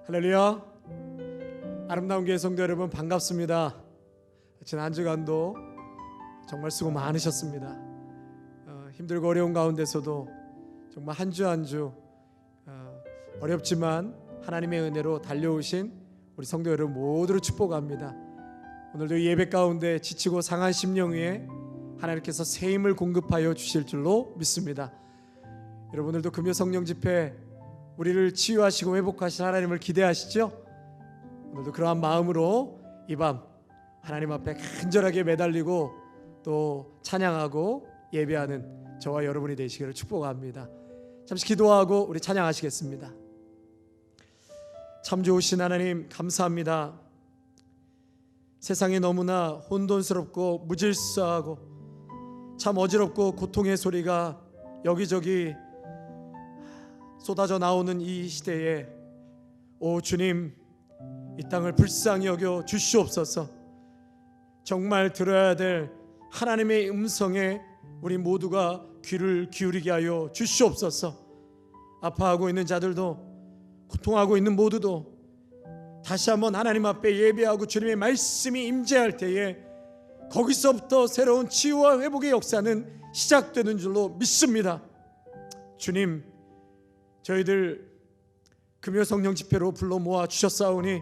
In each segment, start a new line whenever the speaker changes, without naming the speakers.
할렐루야. 아름다운 교회 성도 여러분, 반갑습니다. 지난 한 주간도 정말 수고 많으셨습니다. 힘들고 어려운 가운데서도 정말 한 주 한 주 어렵지만 하나님의 은혜로 달려오신 우리 성도 여러분 모두를 축복합니다. 오늘도 예배 가운데 지치고 상한 심령 위에 하나님께서 새 힘을 공급하여 주실 줄로 믿습니다. 여러분들도 금요 성령 집회 우리를 치유하시고 회복하신 하나님을 기대하시죠? 오늘도 그러한 마음으로 이 밤 하나님 앞에 간절하게 매달리고 또 찬양하고 예배하는 저와 여러분이 되시기를 축복합니다. 잠시 기도하고 우리 찬양하시겠습니다. 참 좋으신 하나님, 감사합니다. 세상이 너무나 혼돈스럽고 무질서하고 참 어지럽고 고통의 소리가 여기저기 쏟아져 나오는 이 시대에 오 주님, 이 땅을 불쌍히 여겨 주시옵소서. 정말 들어야 될 하나님의 음성에 우리 모두가 귀를 기울이게 하여 주시옵소서. 아파하고 있는 자들도, 고통하고 있는 모두도 다시 한번 하나님 앞에 예배하고 주님의 말씀이 임재할 때에 거기서부터 새로운 치유와 회복의 역사는 시작되는 줄로 믿습니다. 주님, 저희들 금요 성령 집회로 불러 모아 주셨사오니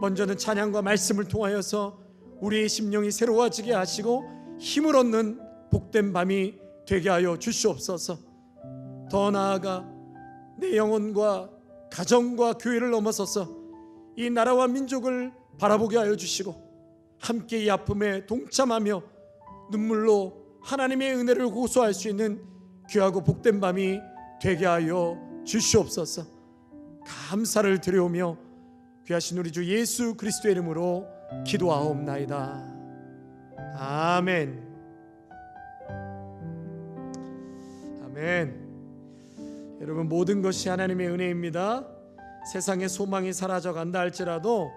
먼저는 찬양과 말씀을 통하여서 우리의 심령이 새로워지게 하시고 힘을 얻는 복된 밤이 되게 하여 주시옵소서. 더 나아가 내 영혼과 가정과 교회를 넘어서서 이 나라와 민족을 바라보게 하여 주시고 함께 이 아픔에 동참하며 눈물로 하나님의 은혜를 호소할 수 있는 귀하고 복된 밤이 되게 하여 주시옵소서. 감사를 드려오며 귀하신 우리 주 예수 그리스도의 이름으로 기도하옵나이다. 아멘. 아멘. 여러분, 모든 것이 하나님의 은혜입니다. 세상의 소망이 사라져간다 할지라도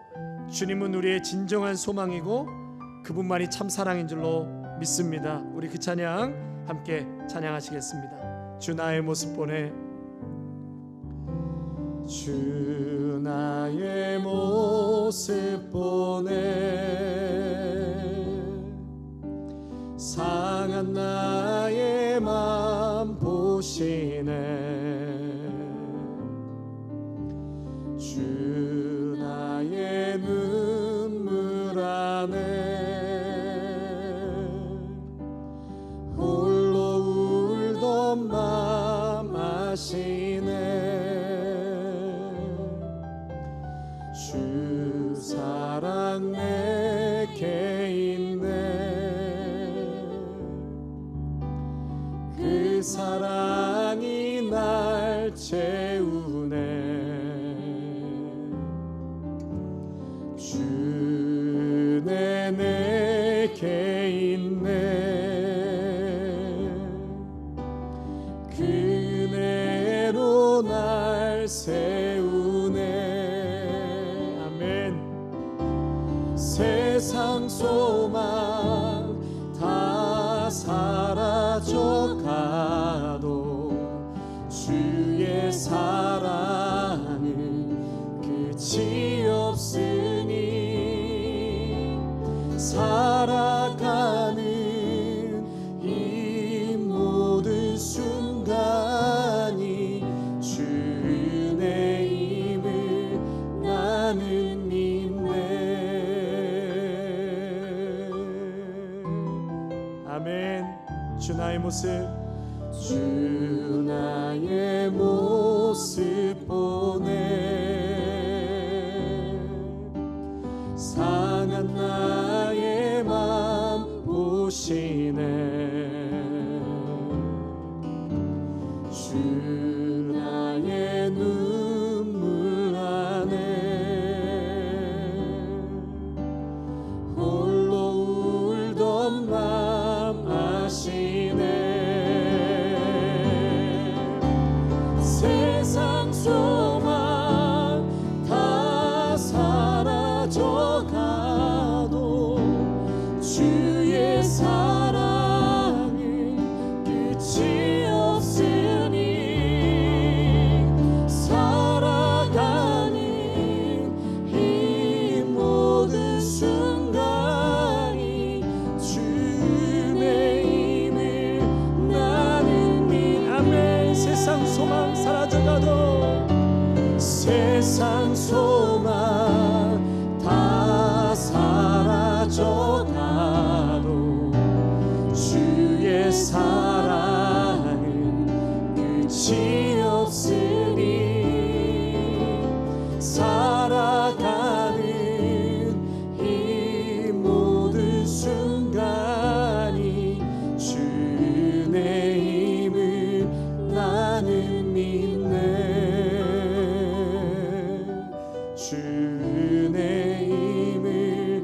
주님은 우리의 진정한 소망이고 그분만이 참 사랑인 줄로 믿습니다. 우리 그 찬양 함께 찬양하시겠습니다. 주 나의 모습 보내. 주 나의 모습 보내. 상한 나의 맘 보시네. 주 나의 눈물 안에 홀로 울던 맘 아시네. 주 사랑 내게 있네. 그 사랑이 날 채우네. 주네 내게 있네. 그 은혜로 날 세우네. 아멘. 세상 소망 다 사라져 가도 주의 사랑은 끝이 없으니 살아가는 이 모든 순간이 주 은혜임을 나는 믿네. 아멘. 주 나의 모습, 주 나의 모습 보내. 상한 나의 맘 보시네. 주 나의 눈물 안에 홀로 울던 맘 아시네. 세상 소망 다 사라져 가도 주의 사랑은 끝이 없으니 살아가는 사랑은 끝이 없으니 살아가는 이 모든 순간이 주의 힘을 나는 믿네. 주의 힘을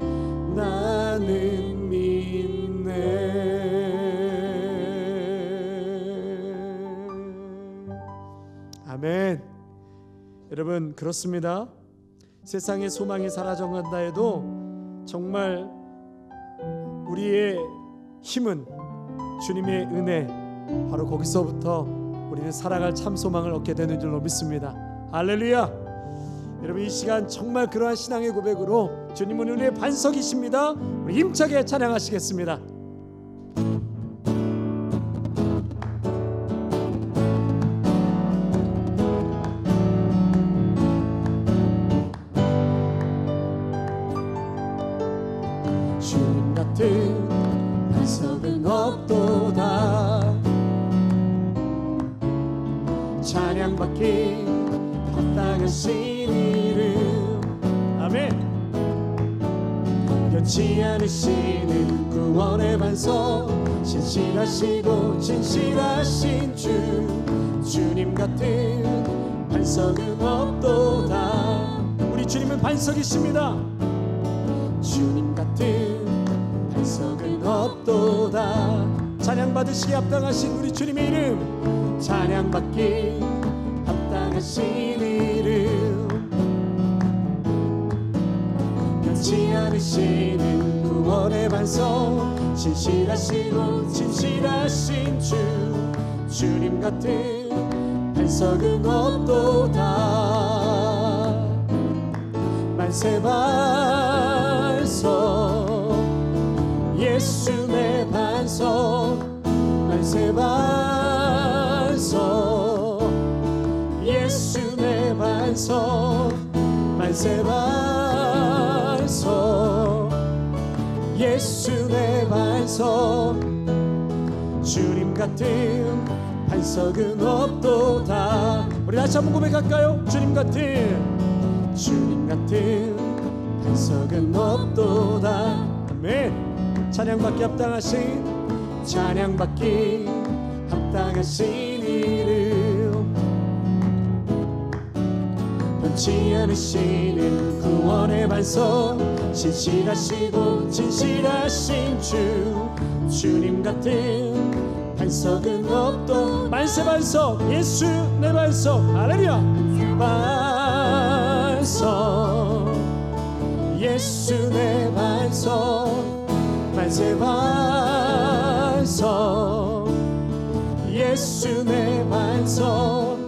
나는 믿네. 아멘. 여러분, 그렇습니다. 세상의 소망이 사라져간다 해도 정말 우리의 힘은 주님의 은혜, 바로 거기서부터 우리는 살아갈 참 소망을 얻게 되는 줄로 믿습니다. 할렐루야. 여러분, 이 시간 정말 그러한 신앙의 고백으로 주님은 우리의 반석이십니다. 우리 힘차게 찬양하시겠습니다. 주님 같은 반석은 없도다. 찬양받기 합당하신 이름. 아멘. 변치 않으시는 구원의 반석, 신실하시고 진실하신 주. 주님 같은 반석은 없도다. 우리 주님은 반석이십니다. 주님 같은 반석은 없도다. 찬양받으시기 합당하신 우리 주님의 이름, 찬양받기 합당하신 이름. 변치 않으시는 구원의 반석, 신실하시고 진실하신 주. 주님 같은 반석은 없도다. 만세 반석, 예수 내 반석. 만세 반석, 예수 내 반석. 만세 반석, 예수 내 반석. 주님 같은 반석은 없도다. 우리 다시 한번 고백할까요? 주님 같은, 주님 같은 반석은 없도다. 아멘. 찬양받기 합당하신, 찬양받기 합당하신 이름. 변치 않으시는 구원의 반석, 신실하시고 진실하신 주. 주님 같은 반석은 없도. 만세 반석, 예수 내 반석. 할렐루야. 반석, 예수 내 반석. 만세 반석, 예수 내 반석.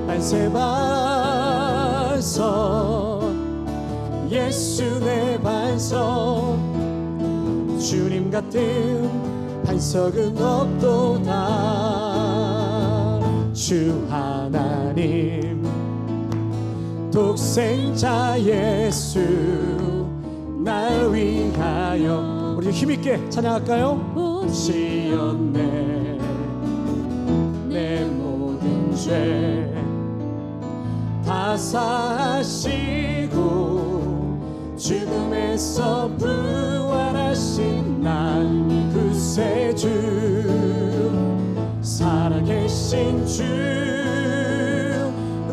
만세 반석, 예수 내 반석. 주님 같은 반석은 없도다. 주 하나님 독생자 예수 날 위하여. 우리 힘있게 찬양할까요? 오시었네 내 모든 죄 다 사하시고 죽음에서 부활하신 난 구세주. 살아계신 주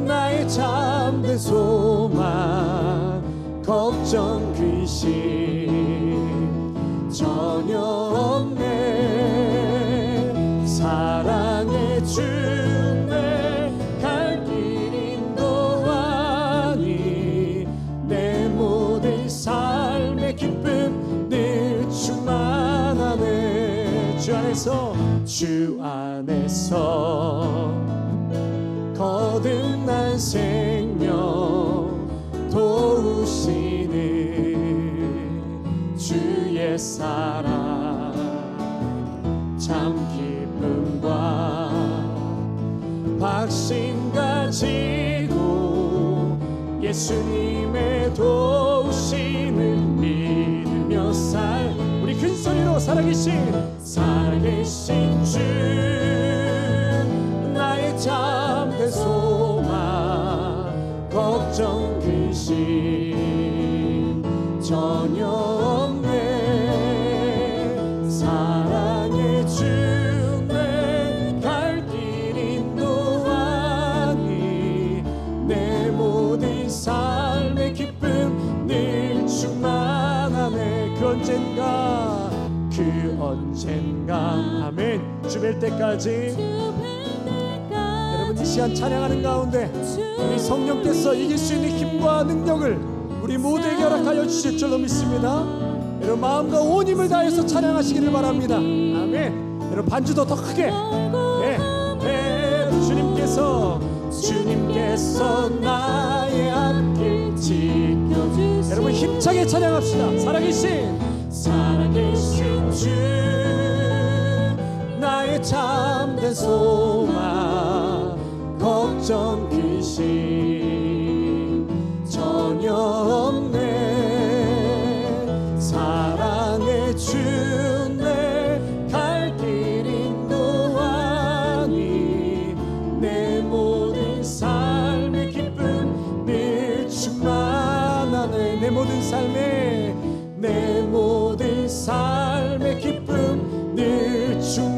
나의 참된 소망, 걱정 근심 전혀 없네. 사랑의 주 내 갈 길 인도하니 내 모든 삶의 기쁨 늘 충만하네. 주 안에서, 주 안에서 거듭난 생명 도우시는 주의 사랑, 참 기쁨과 확신 가지고 예수님의 도우심을 믿으며 살. 우리 큰 소리로 살아계신 주 나의 참된 소망 걱정 근심 전혀 없네. 사랑의 주 내 갈 길 인도하니 내 모든 삶의 기쁨 늘 충만하네. 그 언젠가 아멘. 주뵐 때까지 여러분 이 시간 찬양하는 가운데 우리 성령께서 이길 수 있는 힘과 능력을 우리 모두에게 허락하여 주실 줄로 믿습니다. 여러분 마음과 온 힘을 다해서 찬양하시기를 바랍니다. 아멘. 여러분 반주도 더 크게. 주님께서 나의 앞길 지켜주시니 여러분 힘차게 찬양합시다. 살아계신 주 나의 참된 소망 걱정 근심 전혀 없네. 사랑의 주 내 갈 길 인도하니 내 모든 삶의 기쁨 늘 충만하네. 내 모든 삶의 기쁨 늘 충만하네.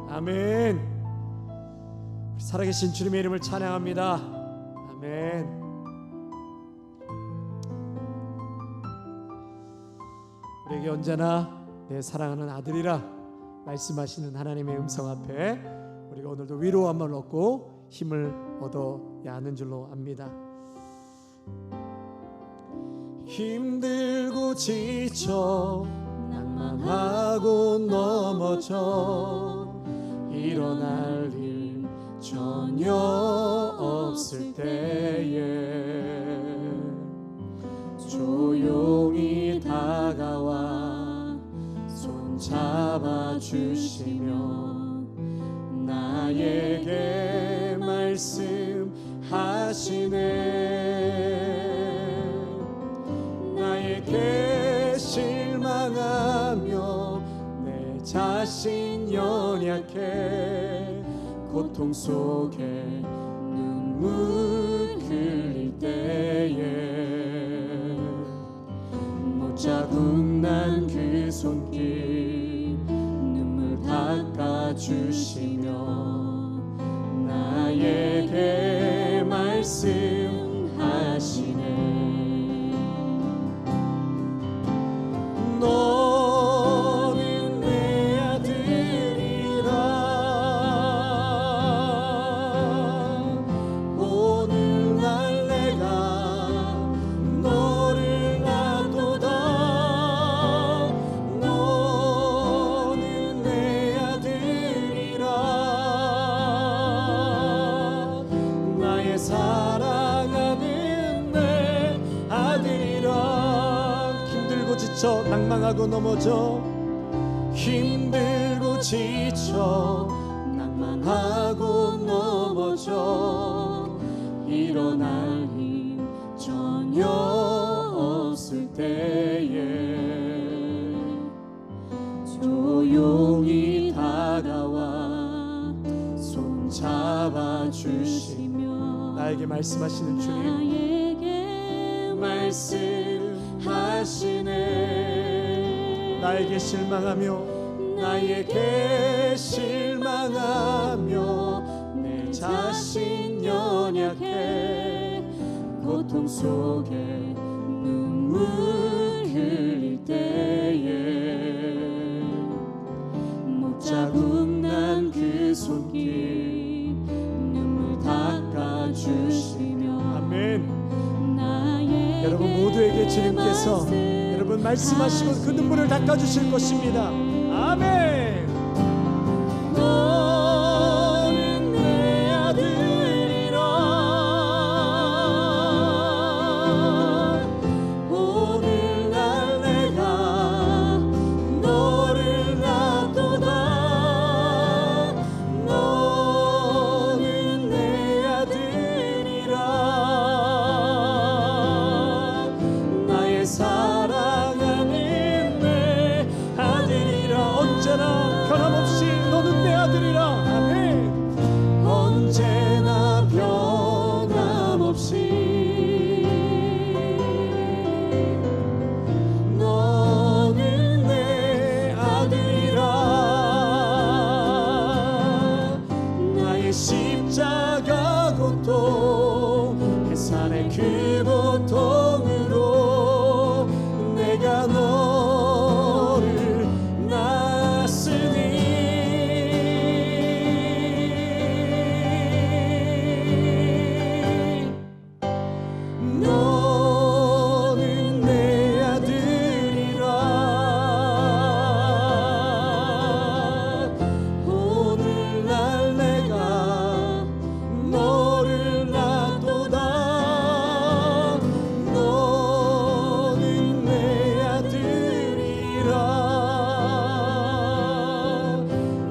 아멘. 살아계신 주님의 이름을 찬양합니다. 아멘. 우리에게 언제나 내 사랑하는 아들이라 말씀하시는 하나님의 음성 앞에 우리가 오늘도 위로함을 얻고 힘을 얻어야 하는 줄로 압니다. 힘들고 지쳐 낭만하고 넘어져 일어날 일 전혀 없을 때에 조용히 다가와 손 잡아주시며 나에게 말씀하시네. 나에게 실망하며 내 자신 연약해 고통 속에 눈물 흘릴 때에 못 자국난 그 손길 눈물 닦아주시며 나에게 말씀하시네. 너는 내 아들이라 오늘날 내가 너를 놔도다. 너는 내 아들이라 사랑하는 내 아들이라. 힘들고 지쳐 낭망하고 넘어져 힘들고 지쳐 낭망하고 넘어져 일어날 힘 전혀 없을 때에 조용히 다가와 손 잡아주시며 나에게 말씀하시는 주님 나에게 말씀하시네. 나에게 실망하며 내 자신 연약해 고통 속에 눈물 흘릴 때에 못 자국난 그 손길 눈물 닦아주시며 아멘. 여러분 모두에게 주님께서 여러분 말씀하시고 그 눈물을 닦아주실 것입니다. 아멘. 너는 내 아들이라 오늘날 내가 너를 놔도다. 너는 내 아들이라 너는 내 아들이라. 나의 십자가 고통, 해산의 그 고통으로 내가 너를 낳았으니. 너는 내 아들이라. 오늘날 내가 너를 낳도다. 너는 내 아들이라.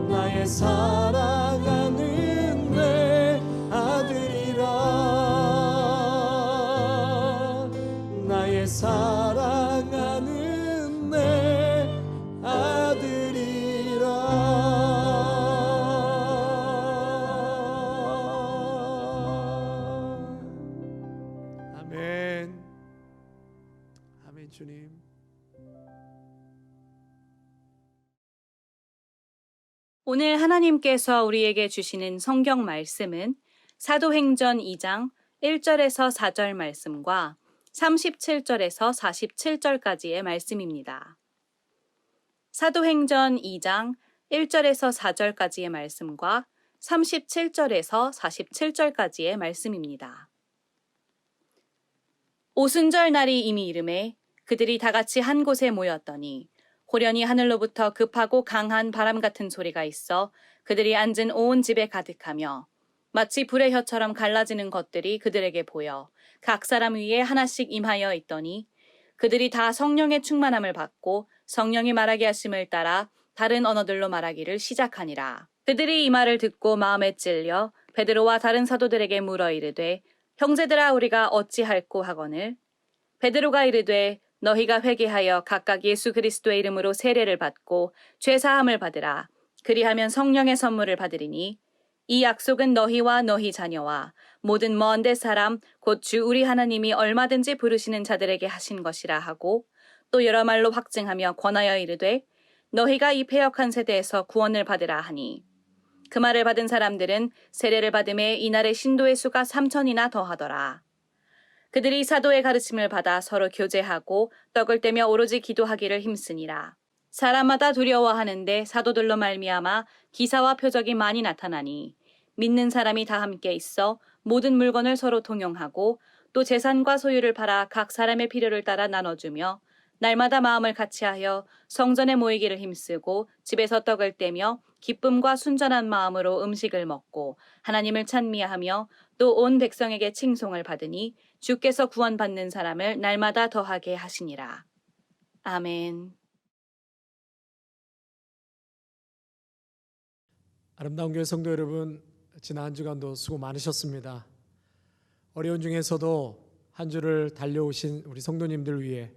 나의 사랑하는 내 아들이라. 나의 사랑하는 내 아들이라. 아멘. 아멘. 주님.
오늘 하나님께서 우리에게 주시는 성경 말씀은 사도행전 2장 1절에서 4절 말씀과 37절에서 47절까지의 말씀입니다. 사도행전 2장 1절에서 4절까지의 말씀과 37절에서 47절까지의 말씀입니다. 오순절 날이 이미 이르매 그들이 다 같이 한 곳에 모였더니 호련히 하늘로부터 급하고 강한 바람 같은 소리가 있어 그들이 앉은 온 집에 가득하며 마치 불의 혀처럼 갈라지는 것들이 그들에게 보여 각 사람 위에 하나씩 임하여 있더니 그들이 다 성령의 충만함을 받고 성령이 말하게 하심을 따라 다른 언어들로 말하기를 시작하니라. 그들이 이 말을 듣고 마음에 찔려 베드로와 다른 사도들에게 물어 이르되 형제들아 우리가 어찌할꼬 하거늘 베드로가 이르되 너희가 회개하여 각각 예수 그리스도의 이름으로 세례를 받고 죄사함을 받으라. 그리하면 성령의 선물을 받으리니 이 약속은 너희와 너희 자녀와 모든 먼 데 사람 곧 주 우리 하나님이 얼마든지 부르시는 자들에게 하신 것이라 하고 또 여러 말로 확증하며 권하여 이르되 너희가 이 패역한 세대에서 구원을 받으라 하니 그 말을 받은 사람들은 세례를 받음에 이날의 신도의 수가 3,000이나 더하더라. 그들이 사도의 가르침을 받아 서로 교제하고 떡을 떼며 오로지 기도하기를 힘쓰니라. 사람마다 두려워하는데 사도들로 말미암아 기사와 표적이 많이 나타나니 믿는 사람이 다 함께 있어 모든 물건을 서로 통용하고 또 재산과 소유를 팔아 각 사람의 필요를 따라 나눠주며 날마다 마음을 같이하여 성전에 모이기를 힘쓰고 집에서 떡을 떼며 기쁨과 순전한 마음으로 음식을 먹고 하나님을 찬미하며 또 온 백성에게 칭송을 받으니 주께서 구원받는 사람을 날마다 더하게 하시니라. 아멘.
아름다운 교회 성도 여러분, 지난 한 주간도 수고 많으셨습니다. 어려운 중에서도 한 주를 달려오신 우리 성도님들 위해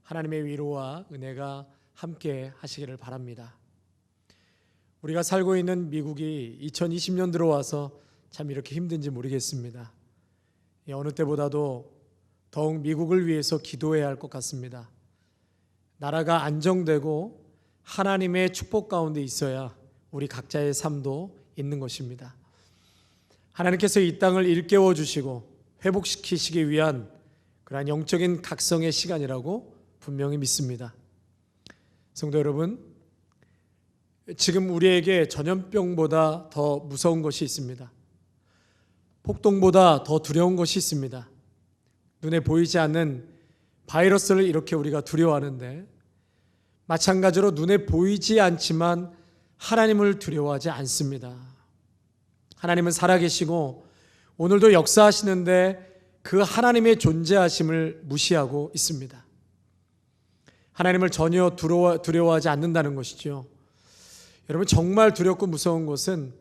하나님의 위로와 은혜가 함께 하시기를 바랍니다. 우리가 살고 있는 미국이 2020년 들어와서 참 이렇게 힘든지 모르겠습니다. 어느 때보다도 더욱 미국을 위해서 기도해야 할 것 같습니다. 나라가 안정되고 하나님의 축복 가운데 있어야 우리 각자의 삶도 있는 것입니다. 하나님께서 이 땅을 일깨워 주시고 회복시키시기 위한 그러한 영적인 각성의 시간이라고 분명히 믿습니다. 성도 여러분, 지금 우리에게 전염병보다 더 무서운 것이 있습니다. 폭동보다 더 두려운 것이 있습니다. 눈에 보이지 않는 바이러스를 이렇게 우리가 두려워하는데 마찬가지로 눈에 보이지 않지만 하나님을 두려워하지 않습니다. 하나님은 살아계시고 오늘도 역사하시는데 그 하나님의 존재하심을 무시하고 있습니다. 하나님을 전혀 두려워하지 않는다는 것이죠. 여러분, 정말 두렵고 무서운 것은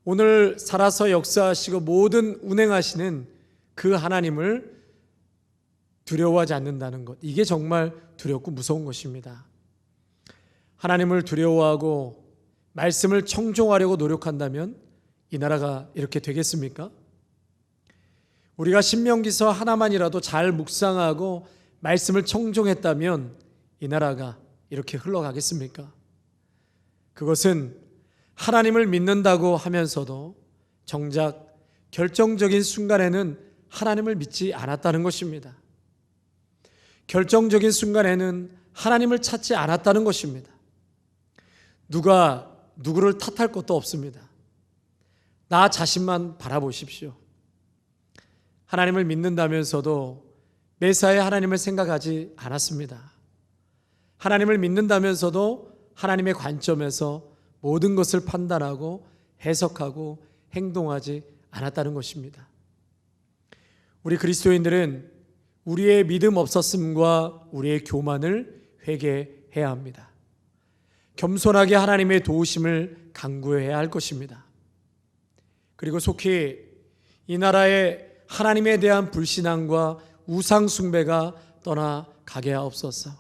오늘 살아서 역사하시고 모든 운행하시는 그 하나님을 두려워하지 않는다는 것, 이게 정말 두렵고 무서운 것입니다. 하나님을 두려워하고 말씀을 청종하려고 노력한다면 이 나라가 이렇게 되겠습니까? 우리가 신명기서 하나만이라도 잘 묵상하고 말씀을 청종했다면 이 나라가 이렇게 흘러가겠습니까? 그것은 하나님을 믿는다고 하면서도 정작 결정적인 순간에는 하나님을 믿지 않았다는 것입니다. 결정적인 순간에는 하나님을 찾지 않았다는 것입니다. 누가 누구를 탓할 것도 없습니다. 나 자신만 바라보십시오. 하나님을 믿는다면서도 매사에 하나님을 생각하지 않았습니다. 하나님을 믿는다면서도 하나님의 관점에서 모든 것을 판단하고 해석하고 행동하지 않았다는 것입니다. 우리 그리스도인들은 우리의 믿음 없었음과 우리의 교만을 회개해야 합니다. 겸손하게 하나님의 도우심을 간구해야 할 것입니다. 그리고 속히 이 나라에 하나님에 대한 불신앙과 우상 숭배가 떠나가게 하옵소서.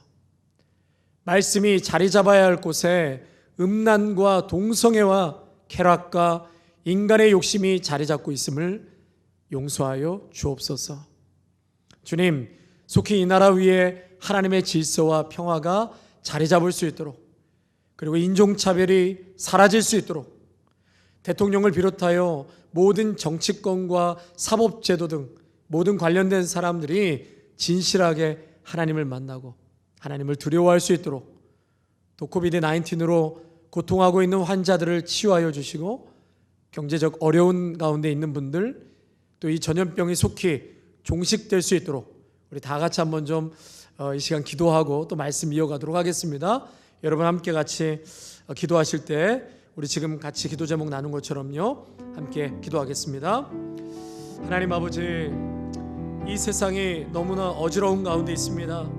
말씀이 자리 잡아야 할 곳에 음란과 동성애와 쾌락과 인간의 욕심이 자리 잡고 있음을 용서하여 주옵소서. 주님, 속히 이 나라 위에 하나님의 질서와 평화가 자리 잡을 수 있도록, 그리고 인종차별이 사라질 수 있도록 대통령을 비롯하여 모든 정치권과 사법제도 등 모든 관련된 사람들이 진실하게 하나님을 만나고 하나님을 두려워할 수 있도록, 또 코비드-19으로 고통하고 있는 환자들을 치유하여 주시고 경제적 어려운 가운데 있는 분들, 또 이 전염병이 속히 종식될 수 있도록 우리 다 같이 한번 좀 이 시간 기도하고 또 말씀 이어가도록 하겠습니다. 여러분 함께 같이 기도하실 때 우리 지금 같이 기도 제목 나눈 것처럼요, 함께 기도하겠습니다. 하나님 아버지, 이 세상이 너무나 어지러운 가운데 있습니다.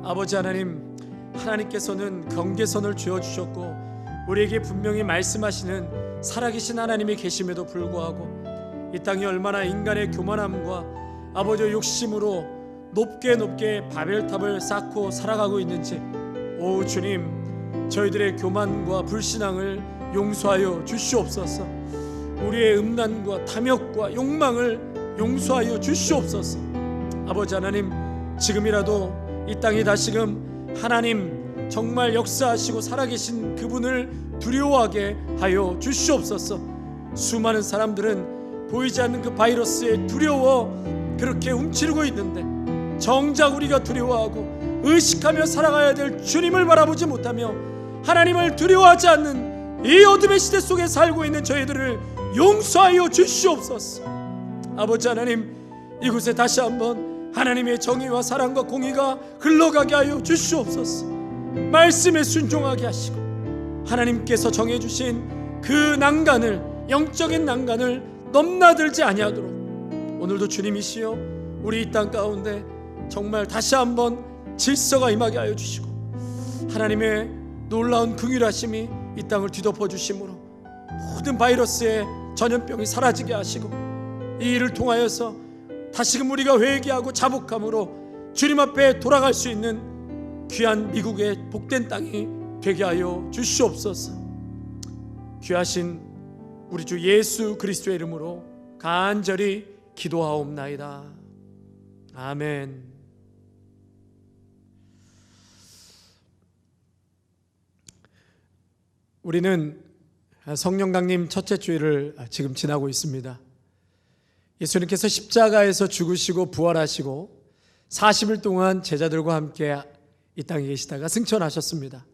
아버지 하나님, 하나님께서는 경계선을 쥐어주셨고 우리에게 분명히 말씀하시는 살아계신 하나님이 계심에도 불구하고 이 땅이 얼마나 인간의 교만함과 아버지의 욕심으로 높게 바벨탑을 쌓고 살아가고 있는지, 오 주님, 저희들의 교만과 불신앙을 용서하여 주시옵소서. 우리의 음란과 탐욕과 욕망을 용서하여 주시옵소서. 아버지 하나님, 지금이라도 이 땅이 다시금 하나님 정말 역사하시고 살아계신 그분을 두려워하게 하여 주시옵소서. 수많은 사람들은 보이지 않는 그 바이러스에 두려워 그렇게 움츠리고 있는데, 정작 우리가 두려워하고 의식하며 살아가야 될 주님을 바라보지 못하며 하나님을 두려워하지 않는 이 어둠의 시대 속에 살고 있는 저희들을 용서하여 주시옵소서. 아버지 하나님, 이곳에 다시 한번 하나님의 정의와 사랑과 공의가 흘러가게 하여 주시옵소서. 말씀에 순종하게 하시고 하나님께서 정해주신 그 난간을, 영적인 난간을 넘나들지 아니하도록 오늘도 주님이시여 우리 이 땅 가운데 정말 다시 한번 질서가 임하게 하여 주시고 하나님의 놀라운 긍휼하심이 이 땅을 뒤덮어 주심으로 모든 바이러스의 전염병이 사라지게 하시고 이 일을 통하여서 다시금 우리가 회개하고 자복함으로 주님 앞에 돌아갈 수 있는 귀한 미국의 복된 땅이 되게 하여 주시옵소서. 귀하신 우리 주 예수 그리스도의 이름으로 간절히 기도하옵나이다. 아멘. 우리는 성령 강림 첫째 주일을 지금 지나고 있습니다. 예수님께서 십자가에서 죽으시고 부활하시고 40일 동안 제자들과 함께 이 땅에 계시다가 승천하셨습니다.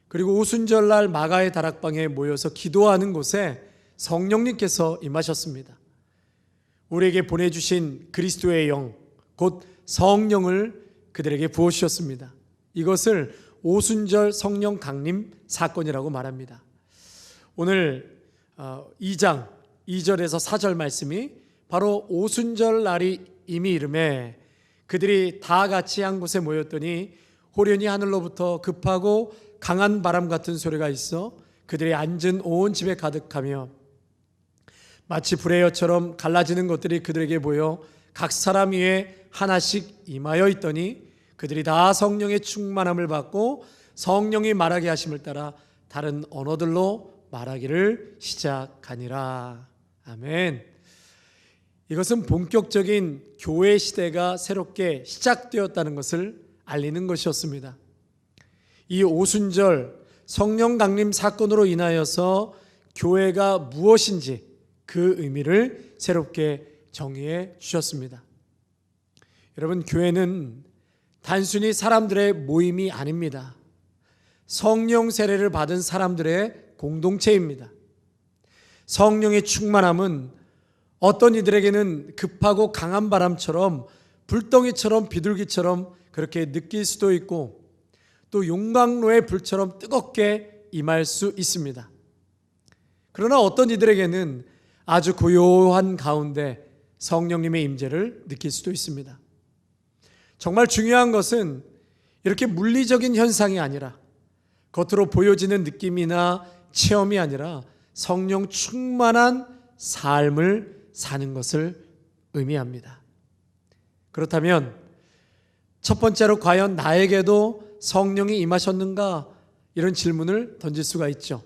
그리고 오순절날 마가의 다락방에 모여서 기도하는 곳에 성령님께서 임하셨습니다. 우리에게 보내주신 그리스도의 영, 곧 성령을 그들에게 부어주셨습니다. 이것을 오순절 성령 강림 사건이라고 말합니다. 오늘 2장 2절에서 4절 말씀이 바로 오순절 날이 이미 이름에 그들이 다 같이 한 곳에 모였더니 호련히 하늘로부터 급하고 강한 바람 같은 소리가 있어 그들이 앉은 온 집에 가득하며 마치 불의 여처럼 갈라지는 것들이 그들에게 보여 각 사람 위에 하나씩 임하여 있더니 그들이 다 성령의 충만함을 받고 성령이 말하게 하심을 따라 다른 언어들로 말하기를 시작하니라. 아멘. 이것은 본격적인 교회 시대가 새롭게 시작되었다는 것을 알리는 것이었습니다. 이 오순절 성령 강림 사건으로 인하여서 교회가 무엇인지 그 의미를 새롭게 정의해 주셨습니다. 여러분, 교회는 단순히 사람들의 모임이 아닙니다. 성령 세례를 받은 사람들의 공동체입니다. 성령의 충만함은 어떤 이들에게는 급하고 강한 바람처럼 불덩이처럼 비둘기처럼 그렇게 느낄 수도 있고 또 용광로의 불처럼 뜨겁게 임할 수 있습니다. 그러나 어떤 이들에게는 아주 고요한 가운데 성령님의 임재를 느낄 수도 있습니다. 정말 중요한 것은 이렇게 물리적인 현상이 아니라 겉으로 보여지는 느낌이나 체험이 아니라 성령 충만한 삶을 사는 것을 의미합니다. 그렇다면 첫 번째로 과연 나에게도 성령이 임하셨는가? 이런 질문을 던질 수가 있죠.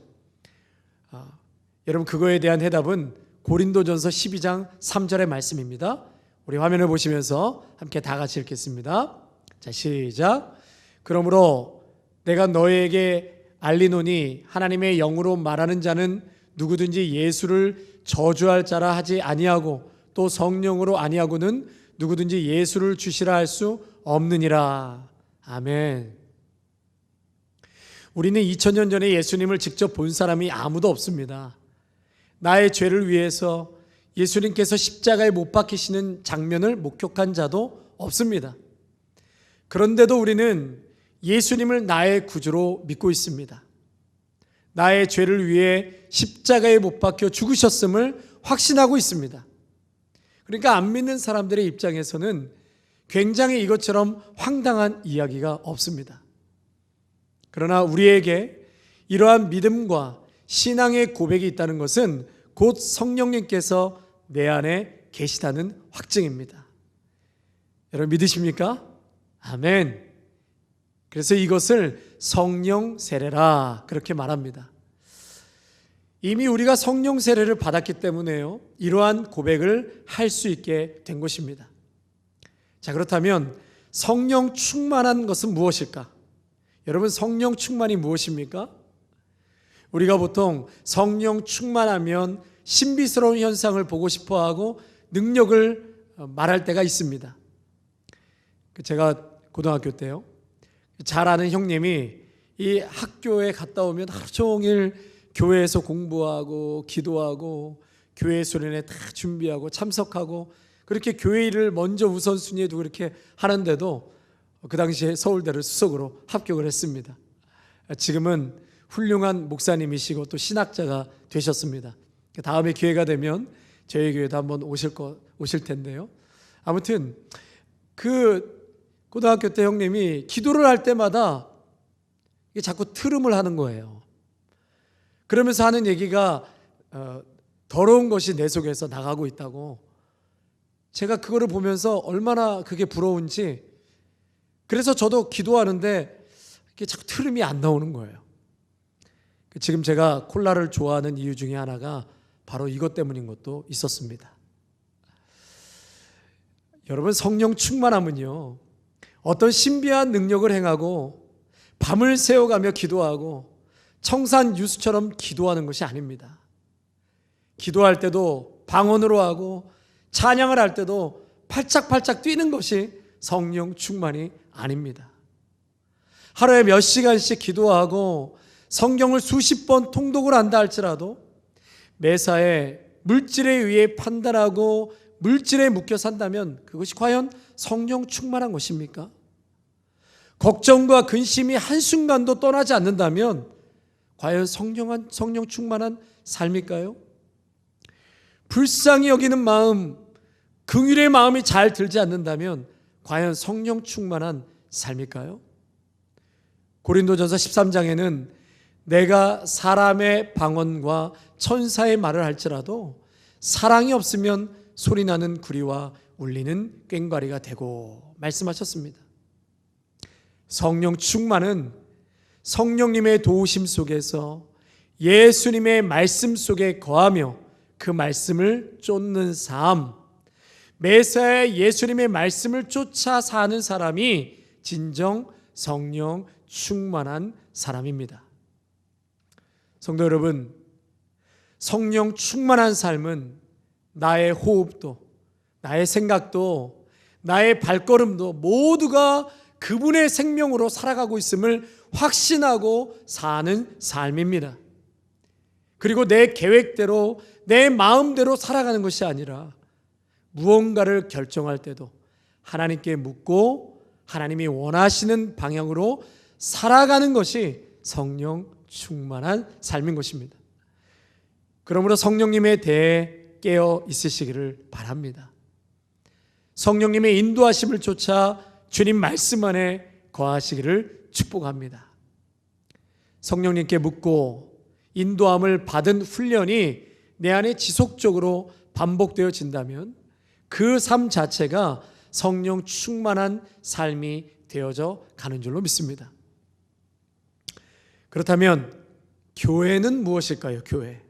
여러분, 그거에 대한 해답은 고린도전서 12장 3절의 말씀입니다. 우리 화면을 보시면서 함께 다 같이 읽겠습니다. 자, 시작. 그러므로 내가 너에게 알리노니 하나님의 영으로 말하는 자는 누구든지 예수를 저주할 자라 하지 아니하고 또 성령으로 아니하고는 누구든지 예수를 주시라 할 수 없느니라. 아멘. 우리는 2000년 전에 예수님을 직접 본 사람이 아무도 없습니다. 나의 죄를 위해서 예수님께서 십자가에 못 박히시는 장면을 목격한 자도 없습니다. 그런데도 우리는 예수님을 나의 구주로 믿고 있습니다. 나의 죄를 위해 십자가에 못 박혀 죽으셨음을 확신하고 있습니다. 그러니까 안 믿는 사람들의 입장에서는 굉장히 이것처럼 황당한 이야기가 없습니다. 그러나 우리에게 이러한 믿음과 신앙의 고백이 있다는 것은 곧 성령님께서 내 안에 계시다는 확증입니다. 여러분 믿으십니까? 아멘. 그래서 이것을 성령 세례라 그렇게 말합니다. 이미 우리가 성령 세례를 받았기 때문에요, 이러한 고백을 할 수 있게 된 것입니다. 자, 그렇다면 성령 충만한 것은 무엇일까? 여러분, 성령 충만이 무엇입니까? 우리가 보통 성령 충만하면 신비스러운 현상을 보고 싶어하고 능력을 말할 때가 있습니다. 제가 고등학교 때요, 잘 아는 형님이 이 학교에 갔다 오면 하루 종일 교회에서 공부하고 기도하고 교회 수련회 다 준비하고 참석하고 그렇게 교회 일을 먼저 우선순위에 두고 그렇게 하는데도 그 당시에 서울대를 수석으로 합격을 했습니다. 지금은 훌륭한 목사님이시고 또 신학자가 되셨습니다. 다음에 기회가 되면 저희 교회도 한번 오실 텐데요. 아무튼 그 고등학교 때 형님이 기도를 할 때마다 자꾸 트름을 하는 거예요. 그러면서 하는 얘기가 더러운 것이 내 속에서 나가고 있다고. 제가 그거를 보면서 얼마나 그게 부러운지, 그래서 저도 기도하는데 이게 자꾸 트름이 안 나오는 거예요. 지금 제가 콜라를 좋아하는 이유 중에 하나가 바로 이것 때문인 것도 있었습니다. 여러분, 성령 충만함은요, 어떤 신비한 능력을 행하고 밤을 새워가며 기도하고 청산 유수처럼 기도하는 것이 아닙니다. 기도할 때도 방언으로 하고 찬양을 할 때도 팔짝팔짝 뛰는 것이 성령 충만이 아닙니다. 하루에 몇 시간씩 기도하고 성경을 수십 번 통독을 한다 할지라도 매사에 물질에 의해 판단하고 물질에 묶여 산다면 그것이 과연 성령 충만한 것입니까? 걱정과 근심이 한순간도 떠나지 않는다면 과연 성령 충만한 삶일까요? 불쌍히 여기는 마음, 긍휼의 마음이 잘 들지 않는다면 과연 성령 충만한 삶일까요? 고린도전서 13장에는 내가 사람의 방언과 천사의 말을 할지라도 사랑이 없으면 소리나는 구리와 울리는 꽹과리가 되고 말씀하셨습니다. 성령 충만은 성령님의 도우심 속에서 예수님의 말씀 속에 거하며 그 말씀을 쫓는 삶, 메시아 예수님의 말씀을 쫓아 사는 사람이 진정 성령 충만한 사람입니다. 성도 여러분, 성령 충만한 삶은 나의 호흡도, 나의 생각도, 나의 발걸음도 모두가 그분의 생명으로 살아가고 있음을 확신하고 사는 삶입니다. 그리고 내 계획대로, 내 마음대로 살아가는 것이 아니라 무언가를 결정할 때도 하나님께 묻고 하나님이 원하시는 방향으로 살아가는 것이 성령 충만한 삶인 것입니다. 그러므로 성령님에 대해 깨어 있으시기를 바랍니다. 성령님의 인도하심을 쫓아 주님 말씀 안에 거하시기를 축복합니다. 성령님께 묻고 인도함을 받은 훈련이 내 안에 지속적으로 반복되어진다면 그 삶 자체가 성령 충만한 삶이 되어져 가는 줄로 믿습니다. 그렇다면 교회는 무엇일까요? 교회.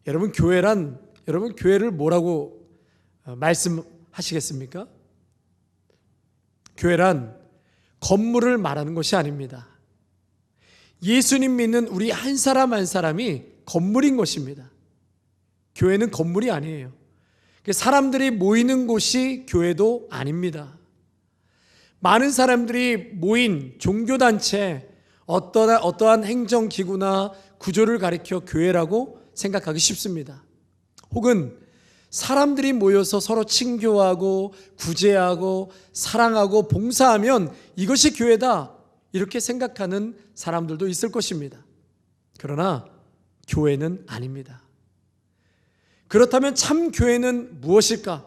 여러분 교회를 뭐라고 말씀하시겠습니까? 교회란 건물을 말하는 것이 아닙니다. 예수님 믿는 우리 한 사람 한 사람이 건물인 것입니다. 교회는 건물이 아니에요. 사람들이 모이는 곳이 교회도 아닙니다. 많은 사람들이 모인 종교단체, 어떠한 행정기구나 구조를 가리켜 교회라고 생각하기 쉽습니다. 혹은 사람들이 모여서 서로 친교하고 구제하고 사랑하고 봉사하면 이것이 교회다, 이렇게 생각하는 사람들도 있을 것입니다. 그러나 교회는 아닙니다. 그렇다면 참 교회는 무엇일까?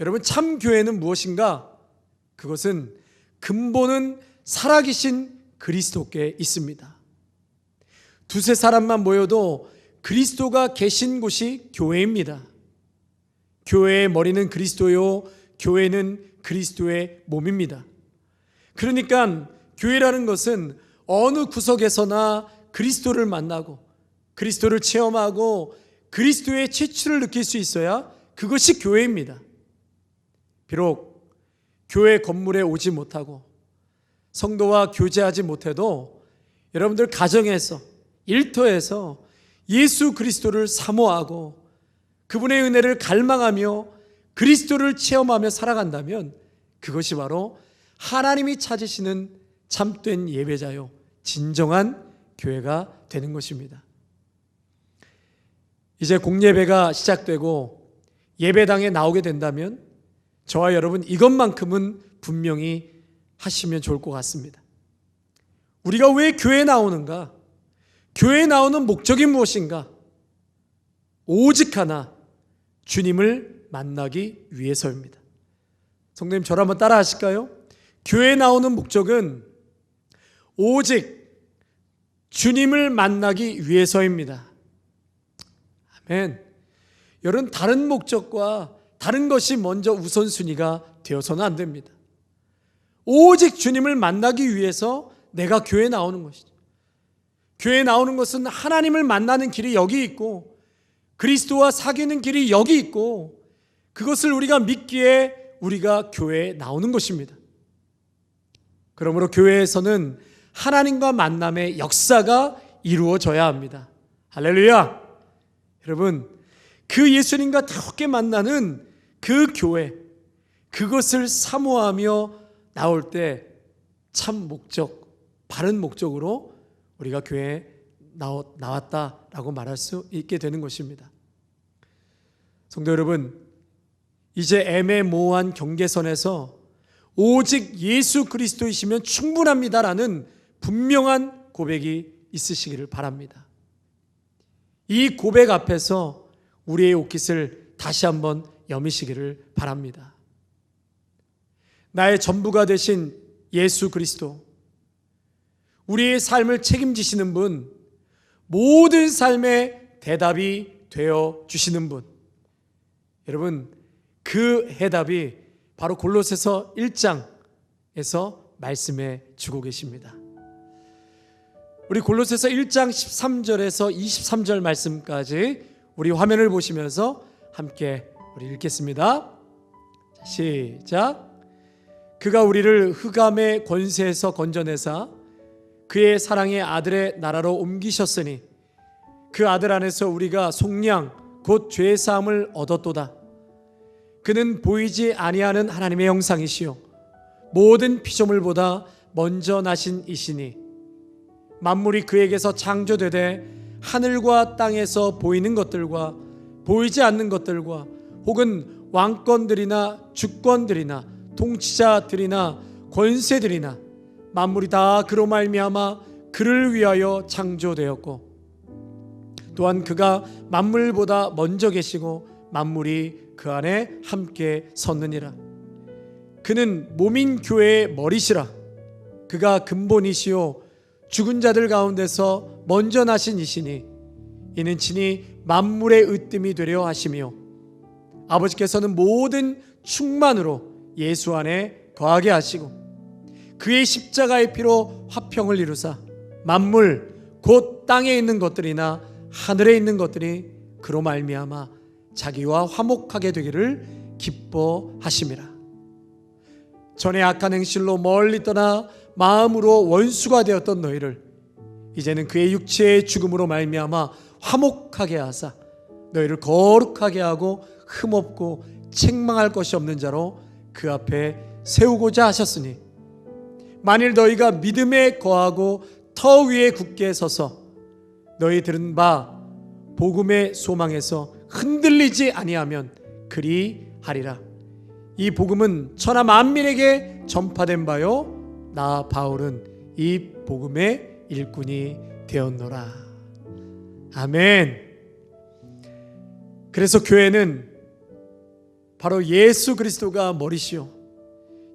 여러분, 참 교회는 무엇인가? 그것은 근본은 살아계신 그리스도께 있습니다. 두세 사람만 모여도 그리스도가 계신 곳이 교회입니다. 교회의 머리는 그리스도요, 교회는 그리스도의 몸입니다. 그러니까 교회라는 것은 어느 구석에서나 그리스도를 만나고 그리스도를 체험하고 그리스도의 채취를 느낄 수 있어야 그것이 교회입니다. 비록 교회 건물에 오지 못하고 성도와 교제하지 못해도 여러분들 가정에서, 일터에서 예수 그리스도를 사모하고 그분의 은혜를 갈망하며 그리스도를 체험하며 살아간다면 그것이 바로 하나님이 찾으시는 참된 예배자요, 진정한 교회가 되는 것입니다. 이제 공예배가 시작되고 예배당에 나오게 된다면 저와 여러분 이것만큼은 분명히 하시면 좋을 것 같습니다. 우리가 왜 교회에 나오는가? 교회에 나오는 목적이 무엇인가? 오직 하나, 주님을 만나기 위해서입니다. 성도님, 저를 한번 따라 하실까요? 교회에 나오는 목적은 오직 주님을 만나기 위해서입니다. 아멘. 여러분, 다른 목적과 다른 것이 먼저 우선순위가 되어서는 안 됩니다. 오직 주님을 만나기 위해서 내가 교회에 나오는 것이죠. 교회에 나오는 것은 하나님을 만나는 길이 여기 있고 그리스도와 사귀는 길이 여기 있고 그것을 우리가 믿기에 우리가 교회에 나오는 것입니다. 그러므로 교회에서는 하나님과 만남의 역사가 이루어져야 합니다. 할렐루야! 여러분, 그 예수님과 함께 만나는 그 교회, 그것을 사모하며 나올 때 참 목적, 바른 목적으로 우리가 교회에 나왔다라고 말할 수 있게 되는 것입니다. 성도 여러분, 이제 애매모호한 경계선에서 오직 예수 그리스도이시면 충분합니다라는 분명한 고백이 있으시기를 바랍니다. 이 고백 앞에서 우리의 옷깃을 다시 한번 여미시기를 바랍니다. 나의 전부가 되신 예수 그리스도, 우리의 삶을 책임지시는 분, 모든 삶의 대답이 되어 주시는 분, 여러분, 그 해답이 바로 골로새서 1장에서 말씀해 주고 계십니다. 우리 골로새서 1장 13절에서 23절 말씀까지 우리 화면을 보시면서 함께 우리 읽겠습니다. 시작. 그가 우리를 흑암의 권세에서 건져내사 그의 사랑의 아들의 나라로 옮기셨으니 그 아들 안에서 우리가 속량 곧 죄 사함을 얻었도다. 그는 보이지 아니하는 하나님의 형상이시요 모든 피조물보다 먼저 나신 이시니 만물이 그에게서 창조되되 하늘과 땅에서 보이는 것들과 보이지 않는 것들과 혹은 왕권들이나 주권들이나 통치자들이나 권세들이나 만물이 다 그로 말미암아 그를 위하여 창조되었고 또한 그가 만물보다 먼저 계시고 만물이 그 안에 함께 섰느니라. 그는 몸인 교회의 머리시라. 그가 근본이시요 죽은 자들 가운데서 먼저 나신 이시니 이는 친히 만물의 으뜸이 되려 하시며 아버지께서는 모든 충만으로 예수 안에 거하게 하시고 그의 십자가의 피로 화평을 이루사 만물 곧 땅에 있는 것들이나 하늘에 있는 것들이 그로 말미암아 자기와 화목하게 되기를 기뻐하심이라. 전에 악한 행실로 멀리 떠나 마음으로 원수가 되었던 너희를 이제는 그의 육체의 죽음으로 말미암아 화목하게 하사 너희를 거룩하게 하고 흠없고 책망할 것이 없는 자로 그 앞에 세우고자 하셨으니 만일 너희가 믿음에 거하고 터 위에 굳게 서서 너희 들은 바 복음의 소망에서 흔들리지 아니하면 그리하리라. 이 복음은 천하 만민에게 전파된 바요 나 바울은 이 복음의 일꾼이 되었노라. 아멘. 그래서 교회는 바로 예수 그리스도가 머리시요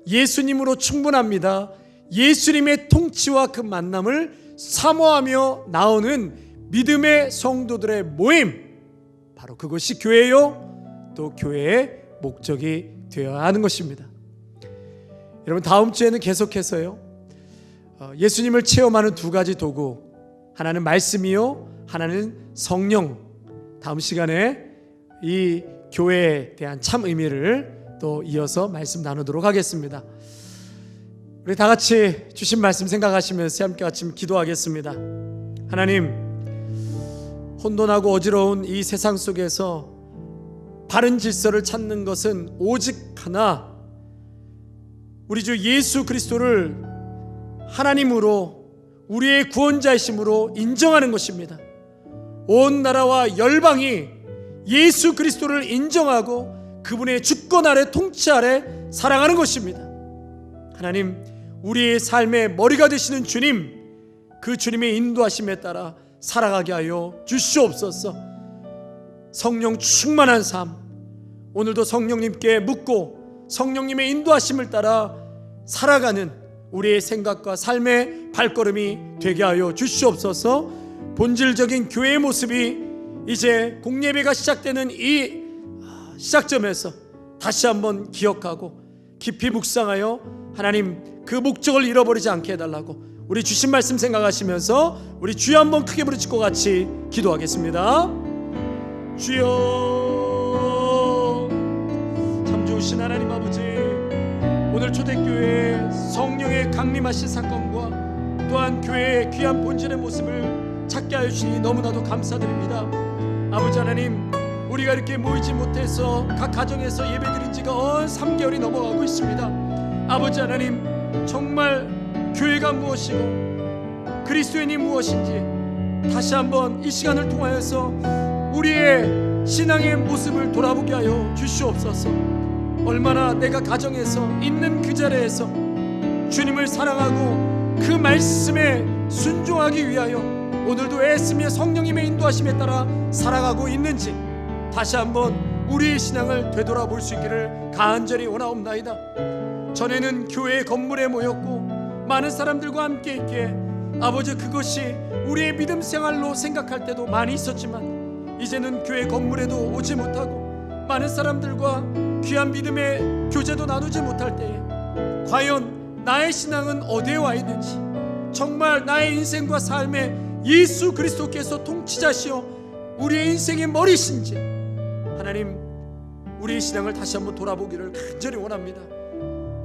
예수님으로 충분합니다. 예수님의 통치와 그 만남을 사모하며 나오는 믿음의 성도들의 모임, 바로 그것이 교회요 또 교회의 목적이 되어야 하는 것입니다. 여러분, 다음 주에는 계속해서요 예수님을 체험하는 두 가지 도구, 하나는 말씀이요 하나는 성령, 다음 시간에 이 교회에 대한 참 의미를 또 이어서 말씀 나누도록 하겠습니다. 우리 다 같이 주신 말씀 생각하시면서 함께 같이 기도하겠습니다. 하나님, 혼돈하고 어지러운 이 세상 속에서 바른 질서를 찾는 것은 오직 하나, 우리 주 예수 그리스도를 하나님으로 우리의 구원자이심으로 인정하는 것입니다. 온 나라와 열방이 예수 그리스도를 인정하고 그분의 주권 아래 통치 아래 살아가는 것입니다. 하나님, 우리의 삶의 머리가 되시는 주님, 그 주님의 인도하심에 따라 살아가게 하여 주시옵소서. 성령 충만한 삶, 오늘도 성령님께 묻고 성령님의 인도하심을 따라 살아가는 우리의 생각과 삶의 발걸음이 되게 하여 주시옵소서. 본질적인 교회의 모습이 이제 공예배가 시작되는 이 시작점에서 다시 한번 기억하고 깊이 묵상하여 하나님 그 목적을 잃어버리지 않게 해달라고 우리 주신 말씀 생각하시면서 우리 주여 한번 크게 부르짖고 같이 기도하겠습니다. 주여, 참 좋으신 하나님 아버지, 오늘 초대교회의 성령의 강림하신 사건과 또한 교회의 귀한 본질의 모습을 찾게 하여 주시니 너무나도 감사드립니다. 아버지 하나님, 우리가 이렇게 모이지 못해서 각 가정에서 예배드린 지가 3개월이 넘어가고 있습니다. 아버지 하나님, 정말 교회가 무엇이고 그리스도인이 무엇인지 다시 한번 이 시간을 통하여서 우리의 신앙의 모습을 돌아보게 하여 주시옵소서. 얼마나 내가 가정에서 있는 그 자리에서 주님을 사랑하고 그 말씀에 순종하기 위하여 오늘도 애쓰며 성령님의 인도하심에 따라 살아가고 있는지 다시 한번 우리의 신앙을 되돌아볼 수 있기를 간절히 원하옵나이다. 전에는 교회 건물에 모였고 많은 사람들과 함께 있기에 아버지 그것이 우리의 믿음 생활로 생각할 때도 많이 있었지만 이제는 교회 건물에도 오지 못하고 많은 사람들과 귀한 믿음의 교제도 나누지 못할 때에 과연 나의 신앙은 어디에 와 있는지, 정말 나의 인생과 삶에 예수 그리스도께서 통치자시오 우리의 인생의 머리신지 하나님, 우리의 신앙을 다시 한번 돌아보기를 간절히 원합니다.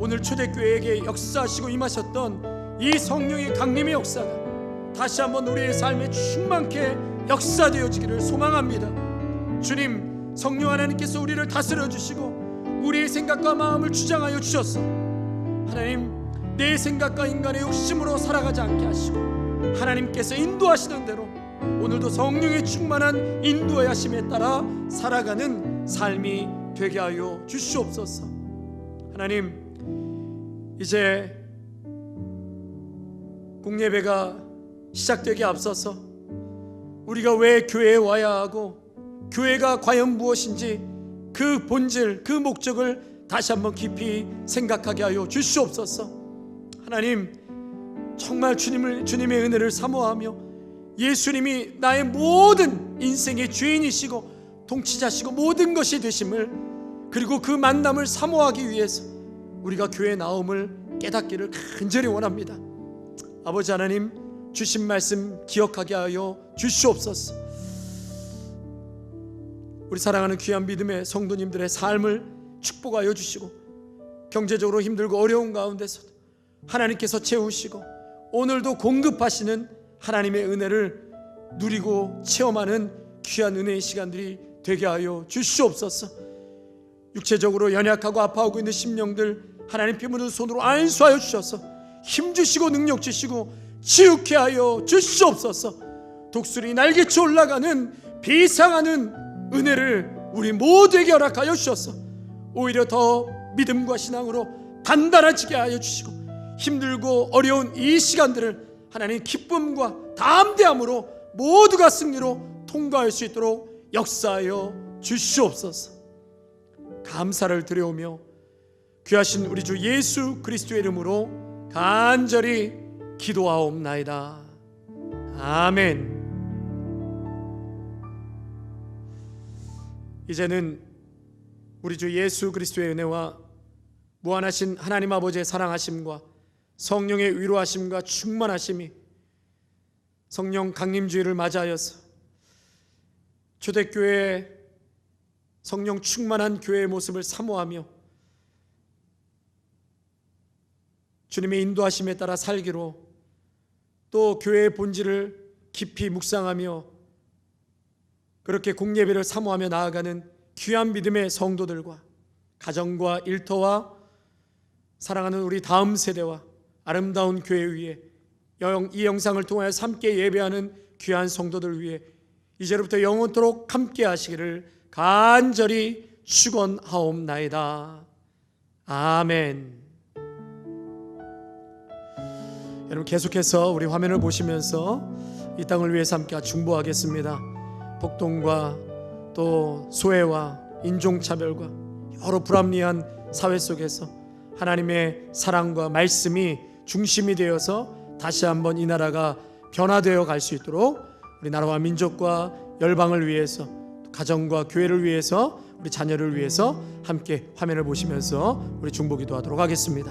오늘 초대교회에게 역사하시고 임하셨던 이 성령의 강림의 역사가 다시 한번 우리의 삶에 충만케 역사되어지기를 소망합니다. 주님, 성령 하나님께서 우리를 다스려 주시고 우리의 생각과 마음을 주장하여 주셨어. 하나님, 내 생각과 인간의 욕심으로 살아가지 않게 하시고 하나님께서 인도하시는 대로 오늘도 성령의 충만한 인도의 하심에 따라 살아가는 삶이 되게 하여 주시옵소서. 하나님, 이제 공예배가 시작되기 앞서서 우리가 왜 교회에 와야 하고 교회가 과연 무엇인지 그 본질, 그 목적을 다시 한번 깊이 생각하게 하여 주시옵소서. 하나님, 정말 주님의 은혜를 사모하며 예수님이 나의 모든 인생의 주인이시고 통치자시고 모든 것이 되심을, 그리고 그 만남을 사모하기 위해서 우리가 교회에 나옴을 깨닫기를 간절히 원합니다. 아버지 하나님, 주신 말씀 기억하게 하여 주시옵소서. 우리 사랑하는 귀한 믿음의 성도님들의 삶을 축복하여 주시고 경제적으로 힘들고 어려운 가운데서도 하나님께서 채우시고 오늘도 공급하시는 하나님의 은혜를 누리고 체험하는 귀한 은혜의 시간들이 되게 하여 주시옵소서. 육체적으로 연약하고 아파하고 있는 심령들 하나님 피 묻은 손으로 안수하여 주셔서 힘주시고 능력 주시고 치유케 하여 주시옵소서. 독수리 날개치 올라가는 비상하는 은혜를 우리 모두에게 허락하여 주셔서 오히려 더 믿음과 신앙으로 단단해지게 하여 주시고 힘들고 어려운 이 시간들을 하나님 기쁨과 담대함으로 모두가 승리로 통과할 수 있도록 역사하여 주시옵소서. 감사를 드려오며 귀하신 우리 주 예수 그리스도의 이름으로 간절히 기도하옵나이다. 아멘. 이제는 우리 주 예수 그리스도의 은혜와 무한하신 하나님 아버지의 사랑하심과 성령의 위로하심과 충만하심이 성령 강림주의를 맞이하여서 초대교회의 성령 충만한 교회의 모습을 사모하며 주님의 인도하심에 따라 살기로, 또 교회의 본질을 깊이 묵상하며 그렇게 공예배를 사모하며 나아가는 귀한 믿음의 성도들과 가정과 일터와 사랑하는 우리 다음 세대와 아름다운 교회 위에 이 영상을 통하여 함께 예배하는 귀한 성도들 위해 이제로부터 영원토록 함께 하시기를 간절히 축원하옵나이다. 아멘. 여러분, 계속해서 우리 화면을 보시면서 이 땅을 위해서 함께 중보하겠습니다. 폭동과 또 소외와 인종차별과 여러 불합리한 사회 속에서 하나님의 사랑과 말씀이 중심이 되어서 다시 한번 이 나라가 변화되어 갈 수 있도록 우리 나라와 민족과 열방을 위해서, 가정과 교회를 위해서, 우리 자녀를 위해서 함께 화면을 보시면서 우리 중보 기도하도록 하겠습니다.